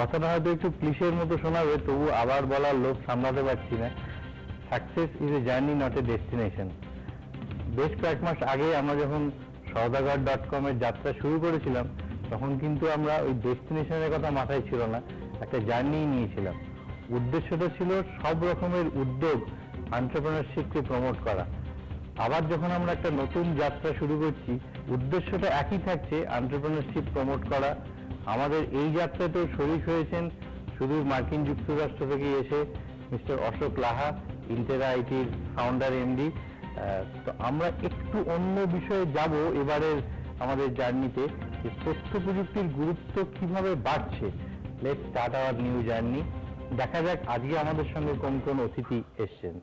কথাটা হয়তো একটু ক্লিশের মতো শোনাবে, তবু আবার বলার লোভ সামলাতে পারছি না। Success is a journey, not a destination. বেশ কয়েক মাস আগে আমরা যখন saudagar.com এর যাত্রা শুরু করেছিলাম, তখন কিন্তু আমরা ওই ডেস্টিনেশনের কথা মাথায় ছিল না, একটা জার্নি নিয়েছিলাম। উদ্দেশ্যটা ছিল সব রকমের উদ্যোগ, এন্টারপ্রেনারশিপকে প্রমোট করা। আবার যখন আমরা একটা নতুন যাত্রা শুরু করছি, উদ্দেশ্যটা একই থাকছে, এন্টারপ্রেনারশিপ প্রমোট করা। আমাদের এই যাত্রাতেও শরীক হয়েছেন সুদূর মার্কিন যুক্তরাষ্ট্র থেকে এসে মিস্টার অশোক লাহা, ইন্টেরা আইটির ফাউন্ডার এমডি। তো আমরা একটু অন্য বিষয়ে যাব এবারের আমাদের জার্নিতে, যে তথ্য প্রযুক্তির গুরুত্ব কিভাবে বাড়ছে। Let's start our new journey. দেখা যাক আজকে আমাদের সঙ্গে কোন কোন অতিথি এসছেন।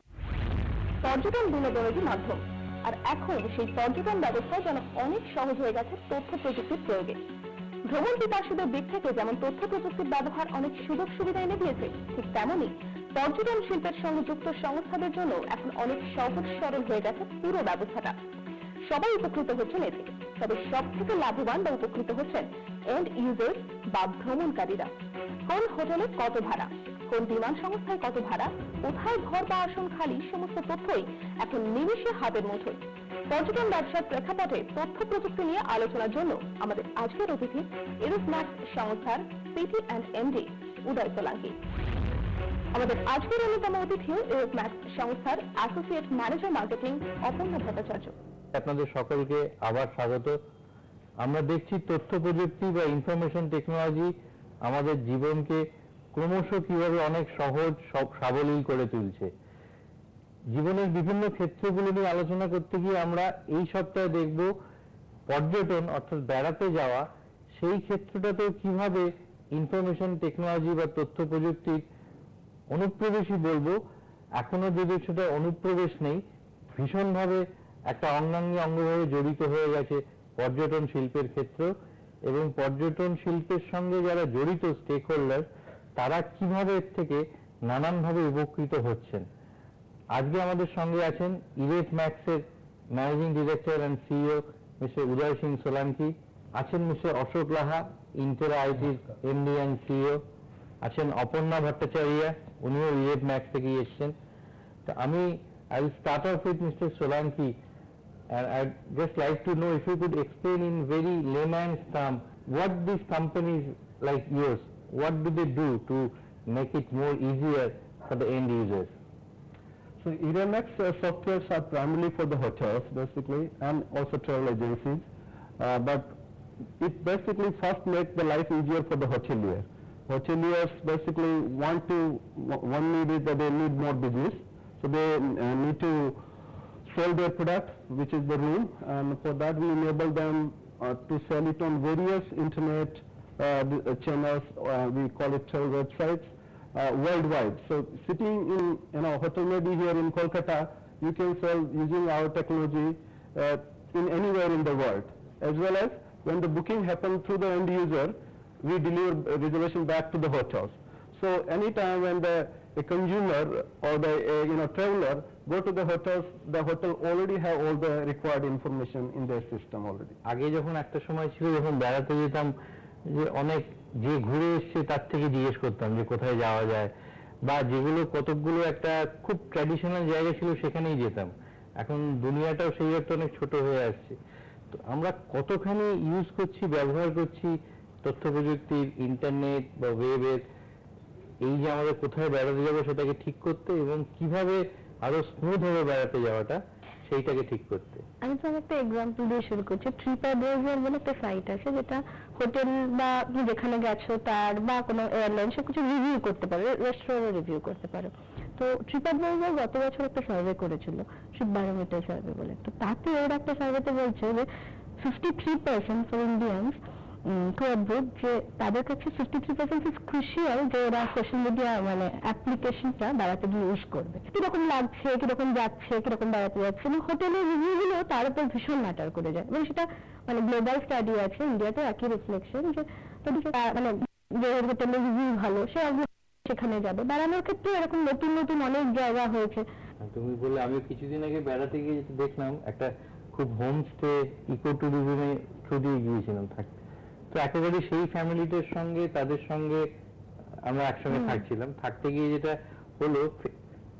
পর্যটন বিনোদনের মাধ্যম, আর এখন সেই পর্যটন ব্যবস্থা যেন অনেক সহজ হয়ে গেছে তথ্য প্রযুক্তির প্রয়োগে। ভ্রমণ পিপাসুদের দিক থেকে যেমন তথ্য প্রযুক্তির ব্যবহার অনেক সুযোগ সুবিধা এনে দিয়েছে, ঠিক তেমনই পর্যটন শিল্পের সঙ্গে যুক্ত সংস্থাদের জন্য এখন অনেক সহজ সরল হয়ে গেছে পুরো ব্যবস্থাটা। সবাই উপকৃত হচ্ছেন এ থেকে, তবে সব থেকে লাভবান বা উপকৃত হচ্ছেন এন্ড ইউজার বা ভ্রমণকারীরা। কোন হোটেলে কত ভাড়া, কোন বিমান সংস্থায় কত ভাড়া, কোথায় ঘর বা আসন খালি, সমস্ত তথ্যই এখন নিমেষে হাতের মুঠোয়। পর্যটন ব্যবসার প্রেক্ষাপটে তথ্য প্রযুক্তি নিয়ে আলোচনার জন্য আমাদের আজকের অতিথি eRevMax সংস্থার সিটি অ্যান্ড এমডি উদয় সোলাঙ্কি। আমাদের আজকের অন্যতম অতিথি eRevMax সংস্থার associate manager marketing Aparna Bhattacharya. আপনাদের সকলকে আবার স্বাগত। আমরা দেখছি তথ্য প্রযুক্তি বা ইনফরমেশন টেকনোলজি আমাদের জীবনকে ক্রমশ কিভাবে অনেক সহজ, সাবলীল করে তুলছে। জীবনের বিভিন্ন ক্ষেত্রগুলো নিয়ে আলোচনা করতে গিয়ে আমরা এই সপ্তাহে দেখব পর্যটন অর্থাৎ বেড়াতে যাওয়া, সেই ক্ষেত্রটাতেও কিভাবে ইনফরমেশন টেকনোলজি বা তথ্য প্রযুক্তির অনুপ্রবেশই বলবো, এখনো যদিও সেটা অনুপ্রবেশ নেই, ভীষণভাবে একটা অঙ্গাঙ্গী অঙ্গভাবে জড়িত হয়ে গেছে পর্যটন শিল্পের ক্ষেত্র। এবং পর্যটন শিল্পের সঙ্গে যারা জড়িত স্টেক হোল্ডার, তারা কিভাবে এর থেকে নানানভাবে উপকৃত হচ্ছেন। আজকে আমাদের সঙ্গে আছেন eRevMax এর managing director and CEO mister Uday Singh Solanki, আছেন মিস্টার অশোক লাহা, ইন্টেরা আইটির এমডি অ্যান্ড সিইও, আছেন অপর্ণা ভট্টাচার্য, উনিও eRevMax থেকে এসছেন। তো আমি I will start off with Mr. Solanki, and I'd just like to know if you could explain in very layman's term what these companies like yours, what do they do to make it more easier for the end users? So eRevMax softwares are primarily for the hotels basically and also travel agencies, but it basically first makes the life easier for the hotelier. Hoteliers basically one need is that they need more business, so they need to sell their product, which is the room, and for that we enable them to sell it on various internet channels, we call it travel websites, worldwide. So sitting in a hotel maybe here in Kolkata, you can sell using our technology in anywhere in the world. As well as when the booking happens through the end user, we deliver reservation back to the hotels. So anytime when a consumer or the traveler go to the hotels, the hotel already have all the required information in their system already. আগে যখন একটা সময় ছিল, যখন বেড়াতে যেতাম, যে অনেক যে ঘুরে এসছে তার থেকে জিজ্ঞেস করতাম যে কোথায় যাওয়া যায়, বা যেগুলো কতকগুলো একটা খুব ট্র্যাডিশনাল জায়গা ছিল সেখানেই যেতাম। এখন দুনিয়াটাও সেই একটা অনেক ছোট হয়ে আসছে। তো আমরা কতখানি ইউজ করছি, ব্যবহার করছি তথ্য প্রযুক্তির, ইন্টারনেট বা ওয়েবের, এই যে আমাদের কোথায় বেড়াতে যাবো সেটাকে ঠিক করতে, এবং কিভাবে আরো স্মুথ হবে বেড়াতে যাওয়াটা সেইটাকে ঠিক করতে। আমি তো একটা এক্সাম্পল দিয়ে শুরু করছি। ট্রিপঅ্যাডভাইজার বলে একটা সাইট আছে, যেটা হোটেল বা যেখানে গেছো তার বা কোনো এয়ারলাইন সবকিছু রিভিউ করতে পারে, রেস্টুরেন্টে রিভিউ করতে পারে। তো ট্রিপঅ্যাডভাইজার গত বছর একটা সার্ভে করেছিল, ট্রিপ ব্যারোমিটার সার্ভে বলে। তো তাতে ওরা একটা সার্ভেতে বলছে যে 53% ফর ইন্ডিয়ানস যে তাদের কাছে 53% ইজ ক্রুশিয়াল যে ওরা সোশ্যাল মিডিয়া মানে অ্যাপ্লিকেশনটা বেড়াতে গিয়ে ইউজ করবে। কিরকম লাগছে, কিরকম যাচ্ছে, কিরকম বেড়াতে যাচ্ছে, এবং হোটেলের রিভিউগুলো তার উপর ভীষণ ম্যাটার করে যায়। এবং সেটা মানে গ্লোবাল স্টাডি আছে, ইন্ডিয়াতে একই রিফ্লেকশন, যে মানে যে হোটেলের রিভিউ ভালো সে সেখানে যাবে। বেড়ানোর ক্ষেত্রে এরকম নতুন নতুন অনেক জায়গা হয়েছে। তুমি বললে, আমি কিছুদিন আগে বেড়াতে গিয়ে দেখলাম একটা খুব হোমস্টে ইকো ট্যুরিজমে থ্রু দিয়ে গিয়েছিলাম থাকতে। তো একেবারে সেই ফ্যামিলিটার সঙ্গে, তাদের সঙ্গে আমরা একসঙ্গে থাকছিলাম, থাকতে গিয়ে যেটা হলো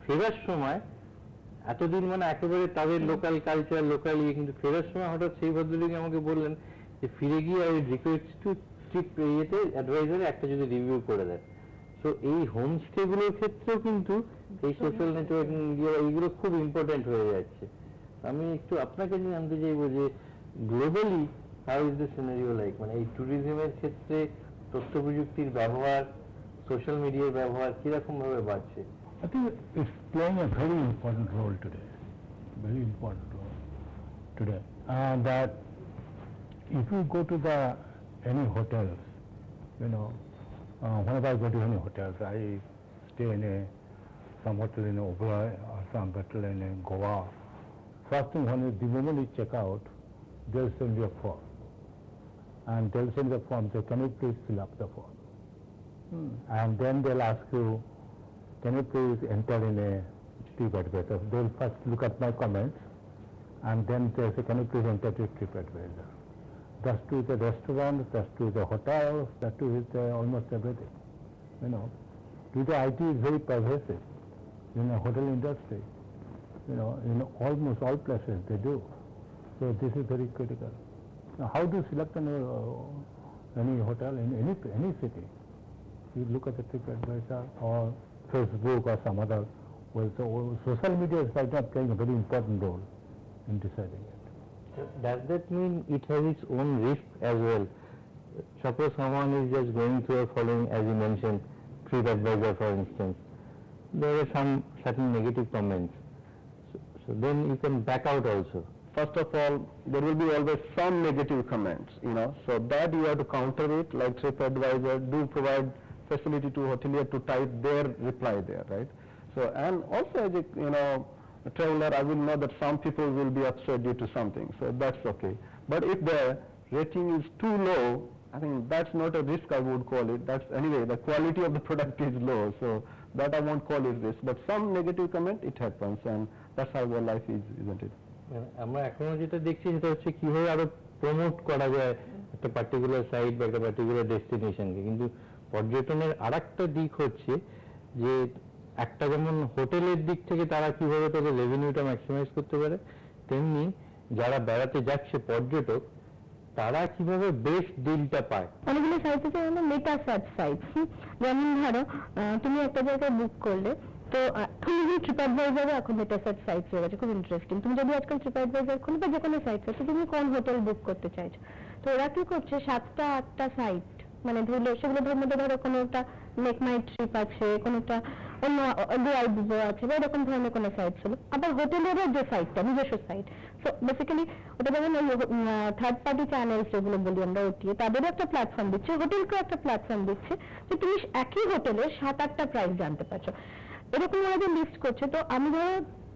ফেরার সময় এতদিন মানে একেবারে তাদের লোকাল কালচার লোকাল কিন্তু ফেরার সময় হঠাৎ সেই ভদ্রলোক আমাকে বললেন যে ফিরে গিয়ে আই রিকোয়েস্ট টু ট্রিপ ইয়েতে অ্যাডভাইজারে একটা যদি রিভিউ করে দেন। সো এই হোমস্টে গুলোর ক্ষেত্রেও কিন্তু এই সোশ্যাল নেটওয়ার্কিং এইগুলো খুব ইম্পর্টেন্ট হয়ে যাচ্ছে। আমি একটু আপনাকে জানতে চাইবো যে globally how is the scenario like, মানে এই ট্যুরিজমের ক্ষেত্রে তথ্য প্রযুক্তির ব্যবহার, সোশ্যাল মিডিয়ার ব্যবহার কিরকম ভাবে বাড়ছে? I think it's playing a very important role today, very important role today. That if you go to any hotels, whenever I go to any hotels, I stay in some hotel in Oberoi or some hotel in Goa. First thing, the moment you check out, they'll send you a form, and they'll send the form. So can you please fill up the form? And then they'll ask you, can you please enter in a TripAdvisor? They'll first look at my comments, and then they'll say, can you please enter to TripAdvisor? That's true with the restaurants, that's true with the hotels, that's true with almost everything. Today IT is very pervasive in the hotel industry. In almost all places they do. So this is very critical. Now, how to select any hotel in any city? You look at the TripAdvisor or Facebook or some other way. So social media is right now playing a very important role in deciding it. Does that mean it has its own risk as well? Suppose someone is just going through or following, as you mentioned, TripAdvisor for instance, there are some certain negative comments. So then you can back out also. First of all, there will be always some negative comments, so that you have to counter it, like TripAdvisor do provide facility to Hotelier to type their reply there, right? So, and also as a traveler, I will know that some people will be upset due to something, so that's okay. But if the rating is too low, I think that's not a risk I would call it. That's anyway, the quality of the product is low, so that I won't call it risk. But some negative comment, it happens, and that's how your life is, isn't it? আমরা এখনো যেটা দেখছি সেটা হচ্ছে কিভাবে আরো promote করা যায় একটা পার্টিকুলার সাইট বা একটা পার্টিকুলার ডেস্টিনেশনকে। কিন্তু পর্যটনের আরেকটা দিক হচ্ছে যে একটা যেমন হোটেলের দিক থেকে তারা কিভাবে তাদের রেভিনিউটা ম্যাক্সিমাইজ করতে পারে, তেমনি যারা বেড়াতে যাচ্ছে পর্যটক তারা কিভাবে বেস্ট ডিলটা পায়। অনেকগুলো সাইট আছে যেমন মেটা সার্চ সাইট, যেমন ধরো তুমি একটা জায়গায় বুক করলে, তো তুমি TripAdvisor এখন মেটা সার্চ সাইট হয়ে গেছে, খুব ইন্টারেস্টিং। তুমি যদি আজকাল TripAdvisor খুলে বা যে কোনো সাইট আছে, তুমি কোন হোটেল বুক করতে চাইছো, তো ওরা কি করছে 7টা 8টা সাইট মানে ধরলে সেগুলোর মধ্যে ধরো কোনোটা মেক মাই ট্রিপ আছে, কোনোটা অন্য ডিআইবিজো আছে বা এরকম ধরনের কোনো সাইট ছিল। আবার হোটেলেরও যে সাইটটা নিজস্ব সাইট, সো বেসিক্যালি ওটা যেমন থার্ড পার্টি চ্যানেলস যেগুলো বলি আমরা ওটিএ, তাদেরও একটা প্ল্যাটফর্ম দিচ্ছে, হোটেলকেও একটা প্ল্যাটফর্ম দিচ্ছে যে তুমি একই হোটেলের 7-8টা প্রাইস জানতে পারছো। এরকম ওরা যে লিস্ট করছে, তো আমি ধরো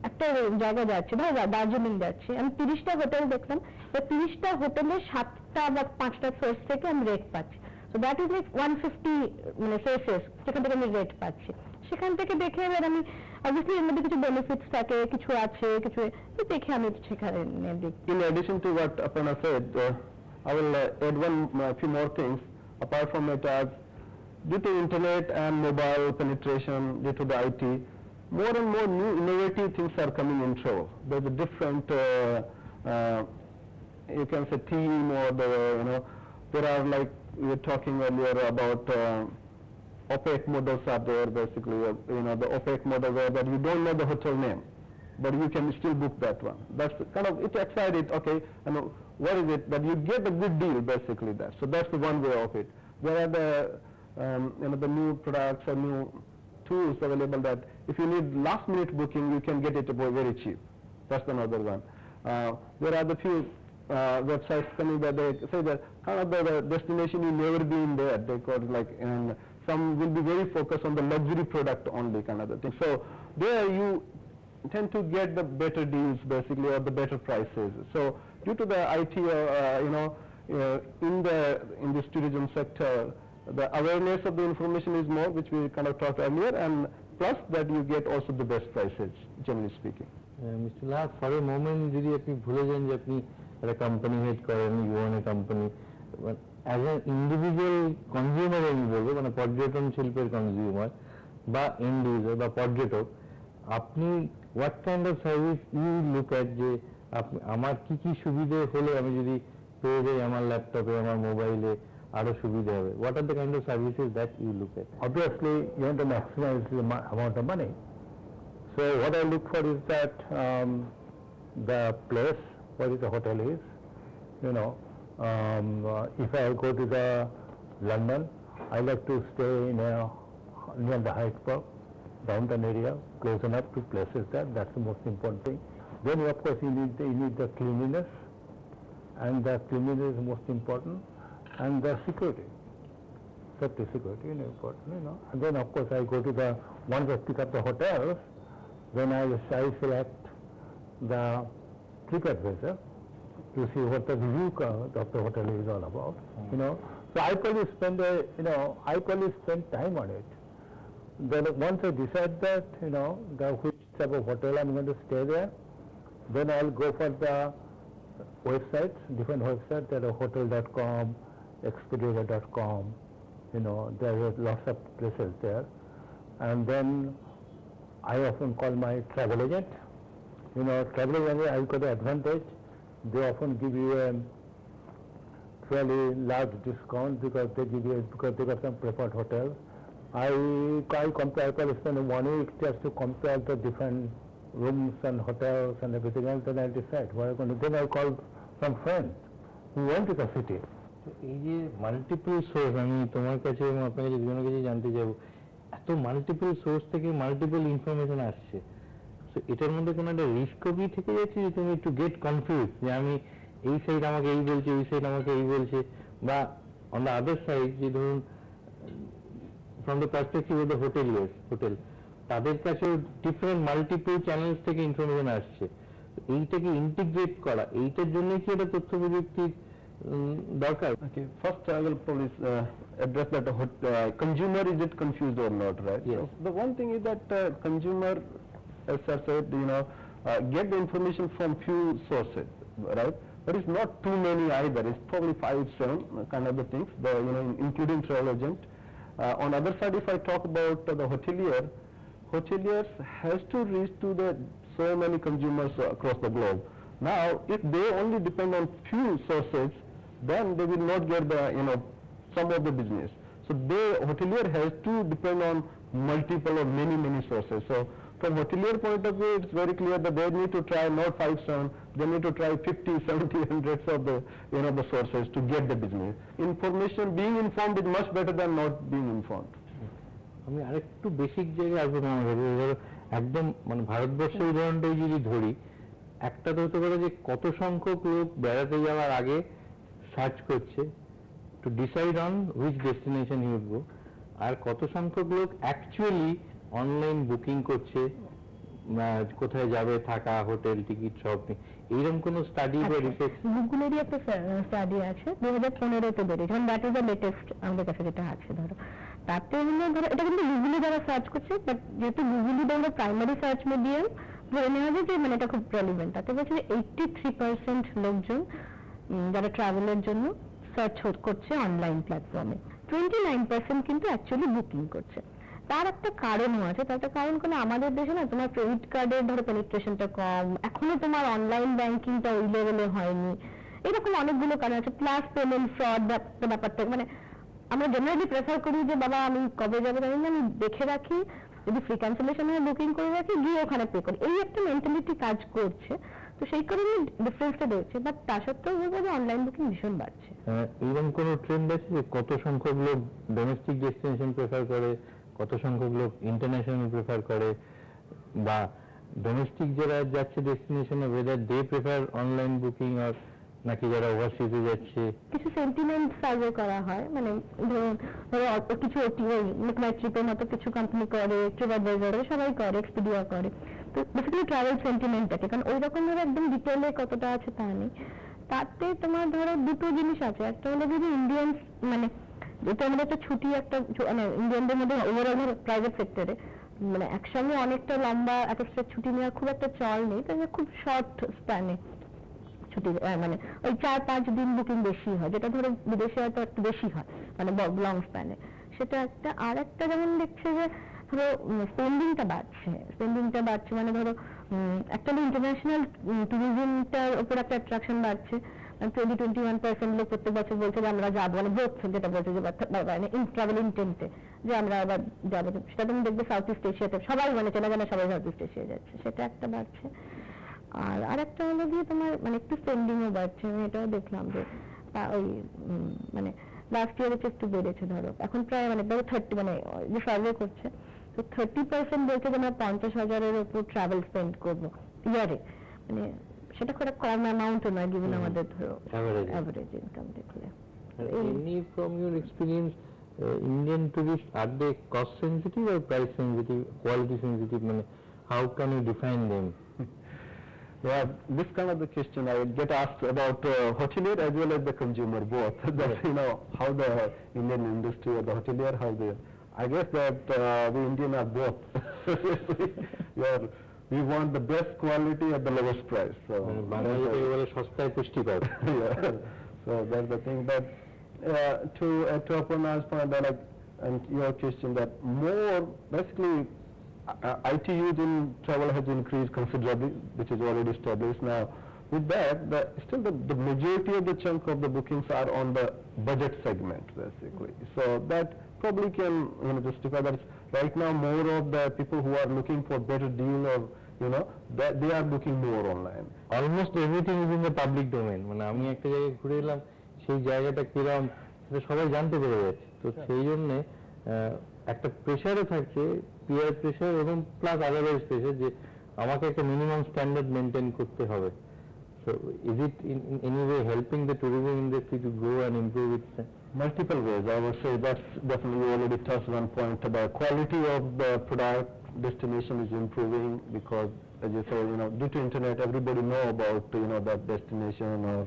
একটা জায়গা যাচ্ছি, ধরো দার্জিলিং যাচ্ছি, আমি 30টা হোটেল দেখলাম, 30টা হোটেলের 7টা বা 5টা সোর্স থেকে আমি রেট পাচ্ছি। So that is like 150 মানে সোর্সেস যেখান থেকে আমি রেট পাচ্ছি, সেখান থেকে দেখে এবার আমি অবভিয়াসলি এর মধ্যে কিছু বেনিফিটস থাকে, কিছু আছে, কিছু দেখে আমি সেখানে দেখি। In addition to what Aparna said, I will add few more things apart from it. Due to internet and mobile penetration, due to the IT, more and more new innovative things are coming in show. There's a different, you can say, theme, or there are, like we were talking earlier about opaque models are there, basically, the opaque model where that you don't know the hotel name, but you can still book that one. That's kind of, it excited, okay, what is it, that you get a good deal, basically, that. So that's the one way of it. There are the new products or new tools available that if you need last minute booking, you can get it very cheap. That's another one. There are the few websites coming where they say that kind of the destination you never been there. They call it like, and some will be very focused on the luxury product only kind of the thing. So there you tend to get the better deals, basically, or the better prices. So due to the IT, in this tourism sector, the awareness of the information is more, which we kind of talked earlier, and plus that you get also the best prices, generally speaking. Mr. Lah, for a moment যদি আপনি ভুলে যান যে আপনি একটা company head করেন, you own a company, as an individual consumer আমি বলবো, মানে পর্যটন শিল্পের কনজিউমার বা এন্ড ইউজার বা পর্যটক, আপনি what kind of service you look at, যে আমার কি কি সুবিধে হলে আমি যদি পেয়ে যাই আমার ল্যাপটপে আমার মোবাইলে আরো সুবিধা হবে, what are the kind of services that you look at? Obviously, you want to maximize the amount of money. So what I look for is that the place where the hotel is. You know, if I go to the London, I like to stay near the Hyde Park, downtown area, close enough to places there. That's the most important thing. Then of course you need the cleanliness, and the cleanliness is most important, and the security. Safety, security, important, And then of course I go to once I pick up the hotels, then I select the TripAdvisor to see what the review of the hotel is all about, So I probably spend time on it. Then once I decide that, which type of hotel I'm going to stay there, then I'll go for the websites, different websites, that are hotel.com, expedia.com, there are lots of places there. And then I often call my travel agent. Travel agent, I've got the advantage. They often give you a fairly large discount because they got some preferred hotels. I probably spend 1 week just to compare the different rooms and hotels and everything else, then I decide what I'm going to do. Then I call some friends who went to the city. এই যে multiple source, আমি তোমার কাছে এবং আপনার কাছে দুজনের কাছে জানতে যাবো, এত মাল্টিপল সোর্স থেকে মাল্টিপল ইনফরমেশন আসছে, তো এটার মধ্যে কোনো একটা রিস্ক কি থেকে যাচ্ছে যে তুমি একটু গেট কনফিউজ, যে আমি এই সাইড আমাকে এই বলছে, ওই সাইড আমাকে এই বলছে, বা অন দ্য আদার সাইড যে ধরুন from the perspective of the hotel, তাদের কাছে ডিফারেন্ট মাল্টিপল চ্যানেলস থেকে ইনফরমেশন আসছে, এইটাকে ইন্টিগ্রেট করা, এইটার জন্য কি এটা তথ্য প্রযুক্তির দরকার? Okay, first I will probably address that consumer, is it confused or not, right? Yes. So the one thing is that consumer, as I said, get the information from few sources, right? But it's not too many either. It's probably 5-7 kind of the things, including travel agent. On other side, if I talk about the hoteliers has to reach to so many consumers across the globe. Now, if they only depend on few sources, then they will not get the some of the business. So hotelier has to depend on multiple or many sources. So from hotelier point of view, it's very clear that they need to try not 5-7, they need to try 50, 70, hundreds of the the sources to get the business. Being informed is much better than not being informed. আমি আরেকটু basic জায়গায় আসবো তোমার কাছে, একদম মানে ভারতবর্ষের উদাহরণটাই যদি ধরি, একটা তো হতে পারে যে কত সংখ্যক লোক বেড়াতে যাওয়ার আগে সার্চ করছে to decide on which destination he would go, আর কত সংখ্যক লোক অ্যাকচুয়ালি অনলাইন বুকিং করছে কোথায় যাবে, থাকা, হোটেল, টিকিট সব নিয়ে। এইরকম কোন স্টাডি বা রিসার্চ? গুগলেরই একটা স্টাডি আছে 2015-তে বেরিয়েছে, দ্যাট ইজ দ্য লেটেস্ট আমাদের কাছে যেটা আছে। ধরো তাতে ধরো এটা কিন্তু গুগলে যারা সার্চ করছে, বাট যেহেতু গুগলই ধরো প্রাইমারি সার্চ মিডিয়াম, ধরে নেওয়া যায় যে এটা খুব রেলিভেন্ট। তাতে বলছে যে 83% লোকজন যারা ট্রাভেলের জন্য সার্চ করছে অনলাইন প্ল্যাটফর্মে, 29% কিন্তু অ্যাকচুয়ালি বুকিং করছে। তার একটা কারণও আছে, তার একটা কারণ কোনো আমাদের দেশে না তোমার ক্রেডিট কার্ডের ধরো পেনিট্রেশনটা কম, এখনো তোমার অনলাইন ব্যাংকিংটা ওই লেভেলে হয়নি, এরকম অনেকগুলো কারণ আছে। প্লাস পেমেন্ট ফ্রড ব্যাপারটা, মানে আমরা জেনারেলি প্রেফার করি যে বাবা আমি কবে যাবো জানি না, আমি দেখে রাখি, যদি ফ্রি ক্যান্সেলেশন হয় বুকিং করে রাখি, গিয়ে ওখানে পে করি, এই একটা মেন্টালিটি কাজ করছে। তো সেই কারণে ডিফারেন্সটা রয়েছে, বাট তা সত্ত্বেও বলবো যে অনলাইন বুকিং ভীষণ বাড়ছে। এইরকম কোন ট্রেন্ড আছে যে কত সংখ্যক লোক ডোমেস্টিক ডেস্টিনেশন প্রেফার করে, কত সংখ্যক লোক ইন্টারন্যাশনাল প্রেফার করে, বা ডোমেস্টিক যারা যাচ্ছে ডেস্টিনেশনে whether they prefer online booking আর নাকি যারা ওভারসিজে যাচ্ছে? কিছু সেন্টিমেন্ট সার্ভে করা হয়, মানে ধরুন কিছু ট্রিপের মতো কিছু কোম্পানি করে, ট্রিপঅ্যাডভাইজার সবাই করে, এক্সপিডিয়া করে। তো বেসিক্যালি ট্রাভেল সেন্টিমেন্টটাকে, কারণ ওই রকম ধরো একদম ডিটেলে কতটা আছে তা নেই। তাতে তোমার ধরো দুটো জিনিস আছে, একটা হলো যদি ইন্ডিয়ান্স, মানে যেটা আমাদের একটা ছুটি, একটা মানে ইন্ডিয়ানদের মধ্যে ওভারঅল প্রাইভেট সেক্টরে মানে একসঙ্গে অনেকটা লম্বা একটা ছুটি নেওয়ার খুব একটা চল নেই, তাই খুব শর্ট স্প্যানে ছুটি মানে ওই 4-5 দিন বুকিং বেশি হয়, যেটা ধরো বিদেশে হয়তো একটু বেশি হয় মানে লং স্প্যানে, সেটা একটা। আর একটা যেমন দেখছে যে ধরো স্পেন্ডিংটা বাড়ছে মানে ধরো একটা ইন্টারন্যাশনাল ট্যুরিজমটার উপর একটা অ্যাট্রাকশন বাড়ছে। 20-21% লোক প্রত্যেক বছর বলছে যে আমরা যাবো, মানে গ্রোথ যেটা বলছে যে ট্রাভেল ইন্টেন্টে যে আমরা আবার যাবো, সেটা তুমি দেখবে সাউথ ইস্ট এশিয়াতে সবাই মানে চেনা জানা সবাই সাউথ ইস্ট এশিয়া যাচ্ছে, সেটা একটা বাড়ছে। আর আরেকটা হলো গিয়ে তোমার মানে একটু স্পেন্ডিংও বাড়ছে, আমি এটাও দেখলাম যে ওই মানে লাস্ট ইয়ারে একটু বেড়েছে, ধরো এখন প্রায় মানে ধরো 30 মানে যে সার্ভে করছে তো 30% বলছে যে আমরা 50,000-এর উপর ট্রাভেল স্পেন্ড করবো ইয়ারে, মানে সেটা খুব কম অ্যামাউন্টও নয় গিভেন আমাদের ধরো অ্যাভারেজ ইনকাম দেখলে। Any from your experience, Indian tourists, are they cost sensitive or price sensitive, quality sensitive? How can you define them? Yeah, this kind of the question I get asked about hotelier as well as the consumer both. That how the Indian industry or the hotelier, how they. I guess that we Indian are both. We want the best quality at the lowest price. So সস্তায় পুষ্টিকর। Yeah. So that's the thing. But to Aparna's point, that and your question, that more basically IT use in travel has increased considerably, which is already established now. With that, still the majority of the chunk of the bookings are on the budget segment, basically. So that probably can justify that right now more of the people who are looking for better deal or that they are booking more online. Almost everything is in the public domain. আমি একটা জায়গায় ঘুরে এলাম, সেই জায়গাটা কিরকম সেটা সবাই জানতে পেরে যাচ্ছে, তো সেই জন্য একটা প্রেশারও থাকছে, পিয়ার প্রেশার এবং প্লাস আদারওয়াইজ প্রেশার, যে আমাকে একটা মিনিমাম স্ট্যান্ডার্ড মেনটেন করতে হবে। So is it in any way helping the tourism industry to grow and improve its? Multiple ways. I would say that's definitely already touched one point about quality of the product. Destination is improving because, as you say, due to internet, everybody know about that destination or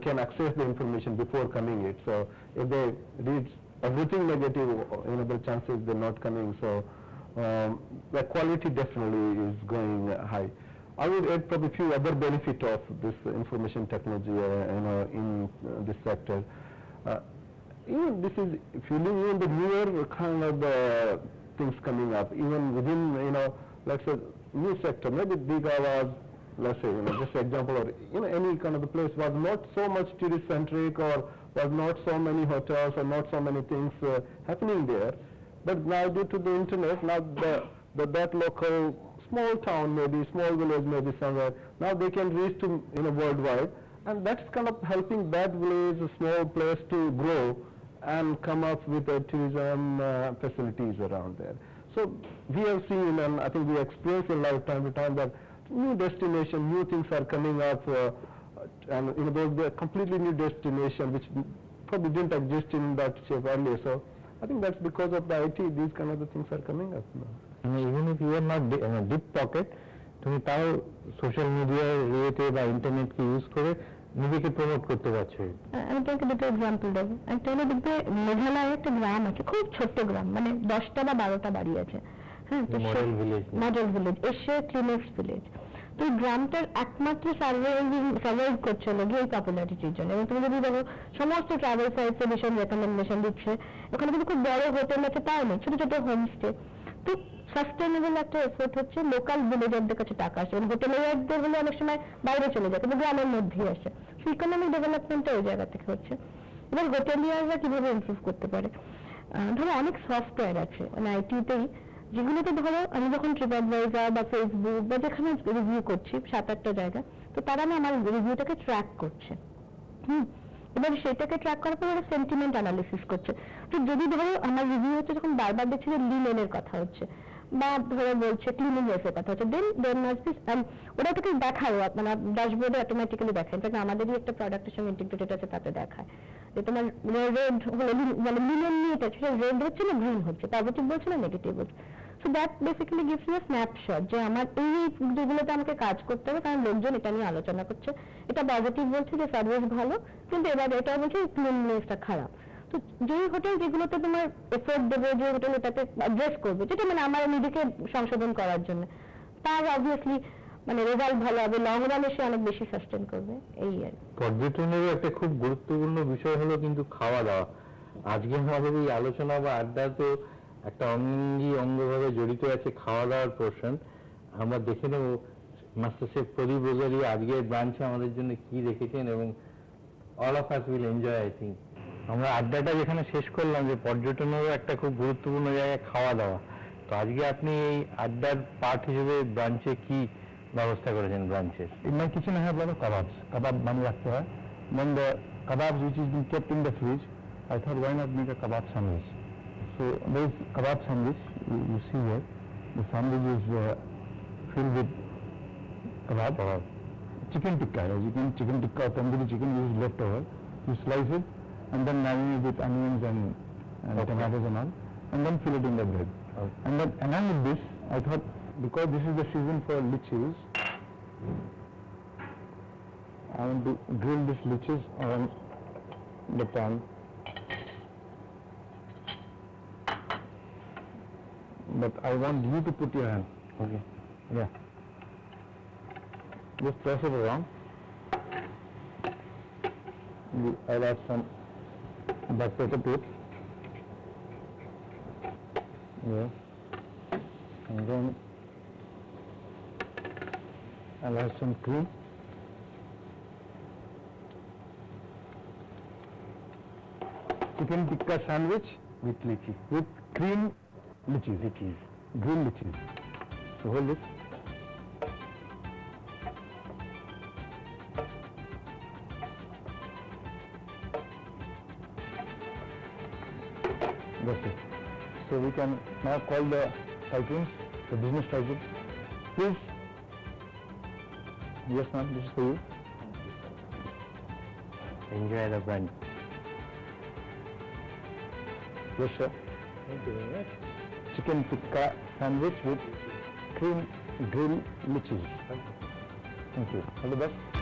can access the information before coming it. So if they read everything negative, the chances they're not coming. So the quality definitely is going high. I would add probably few other benefit of this information technology, in this sector. This is fueling even the newer kind of things coming up, even within, let's say, new sector. Maybe Diga was, let's say, just for example, or any kind of the place was not so much tourist centric, or was not so many hotels, or not so many things happening there. But now due to the internet, now that local small town, maybe small village, maybe somewhere, now they can reach to worldwide, and that's kind of helping that village, a small place, to grow and come up with the tourism facilities around there. So we have seen, and I think we experience in life time to time, that new destination, new things are coming up, and they're completely new destination which probably didn't exist in that shape earlier. So I think that's because of the IT, these kind of the things are coming up now. Even if you are not deep pocket, তুমি তাও social media related বা ইন্টারনেটকে use করে নিজেকে promote করতে পারছো। আমি তোমাকে দুটো এক্সাম্পল দেবো। একটা হলো দেখবে মেঘালয়ে একটা গ্রাম আছে, খুব ছোট্ট গ্রাম, মানে 10টা বা 12টা বাড়ি আছে, হ্যাঁ, মডেল ভিলেজ, এশিয়ার ক্লিনেস্ট ভিলেজ। তো এই গ্রামটার একমাত্র সার্ভাইভ করছে গিয়ে এই পপুলারিটির জন্য। এবং তুমি যদি দেখো সমস্ত ট্রাভেল সাইটসে ভীষণ রেকমেন্ডেশন দিচ্ছে, ওখানে কিন্তু খুব বড় হোটেল আছে তাও নেই, ছোট ছোট হোমস্টে। তো সাস্টেনেবল একটা এফোর্ট হচ্ছে, লোকাল ভিলেজারদের কাছে টাকা আসে, এবং হোটেলিয়ারদের হলে অনেক সময় বাইরে চলে যায়, কিন্তু গ্রামের মধ্যেই আসে। ইকোনমিক ডেভেলপমেন্টটা ওই জায়গা থেকে হচ্ছে। এবার হোটেলিয়াররা কিভাবে ইমপ্রুভ করতে পারে, ধরো অনেক সফটওয়্যার আছে মানে আইটিতেই, যেগুলোতে ধরো আমি যখন ট্রিপঅ্যাডভাইজার বা ফেসবুক বা যেখানে রিভিউ করছি 7-8টা জায়গা, তো তারা না আমার রিভিউটাকে ট্র্যাক করছে। এবার সেটাকে ট্র্যাক করার পর ওরা সেন্টিমেন্ট অ্যানালিসিস করছে। তো যদি ধরো আমার রিভিউ হচ্ছে, যখন বারবার দেখছি যে লিনেনের কথা হচ্ছে বা ধরো বলছে ক্লিনিংনেসের কথা হচ্ছে, দেন ওরা তোকে দেখায়, মানে ড্যাশবোর্ডে অটোমেটিক্যালি দেখায়। ইনফ্যাক্ট আমাদেরই একটা প্রোডাক্টের সঙ্গে ইন্টিগ্রেটেড আছে, তাতে দেখায় যে তোমার রেড হলো মানে লিনেন নিয়ে রেড হচ্ছে না গ্রিন হচ্ছে, পজিটিভ বলছে না নেগেটিভ বলছে। So that basically gives you a snapshot যে আমার এই যেগুলোতে আমাকে কাজ করতে হবে, কারণ লোকজন এটা নিয়ে আলোচনা করছে, এটা পজিটিভ বলছে যে সার্ভিস ভালো, কিন্তু এবার এটা বলছে ক্লিননেসটা খারাপ। তো যেই হোটেল যেগুলোতে তোমার এফোর্ট দেবে, যে হোটেল এটাতে অ্যাড্রেস করবে, যেটা মানে আমার নিজেকে সংশোধন করার জন্য, তার অবভিয়াসলি মানে রেজাল্ট ভালো হবে, লং রানে সে অনেক বেশি সাস্টেন করবে এই আর কি। পর্যটনেরও একটা খুব গুরুত্বপূর্ণ বিষয় হলো কিন্তু খাওয়া দাওয়া। আজকে আমাদের এই আলোচনা বা আড্ডা তো একটা অঙ্গভাবে জড়িত আছে খাওয়া দাওয়ার পোর্শন। আমরা দেখে নেব মাস্টার শেফ প্রদীপ রোজারি আজকের ব্রাঞ্চে আমাদের জন্য কি রেখেছেন, এবং all of us will enjoy I think. আমরা আড্ডাটা যেখানে শেষ করলাম যে পর্যটনেরও একটা খুব গুরুত্বপূর্ণ জায়গায় খাওয়া দাওয়া, তো আজকে আপনি এই আড্ডার পার্ট হিসেবে ব্রাঞ্চে কি ব্যবস্থা করেছেন ব্রাঞ্চের? In my kitchen I have a lot of kebabs. Kebab বানিয়ে রাখতে হয়. When the kebabs which is been kept in the fridge, I thought why not make a kebab sandwich. So there is kebab sandwich. You see here, the sandwich is filled with kebab. Chicken tikka. As you can chicken tikka or tandoori chicken is left over. You slice it and then marinate with onions and tomatoes and all, and then fill it in the bread. And then along with this, I thought because this is the season for lichis, I want to grill these lichis on the pan. But I want you to put your hand. Okay. Yeah. Just press it around. I'll add some black pepper to it. Yeah. And then I'll add some cream. Chicken tikka sandwich with lychee, with cream lychees, green lychees. So hold it. That's it. So we can now call the tycoons, the business tycoons. Please. Yes, ma'am, this is for you. Enjoy the brunch. Yes, sir. Thank you very much. Chicken tikka sandwich with cream grilled lychees. Thank you. All the best.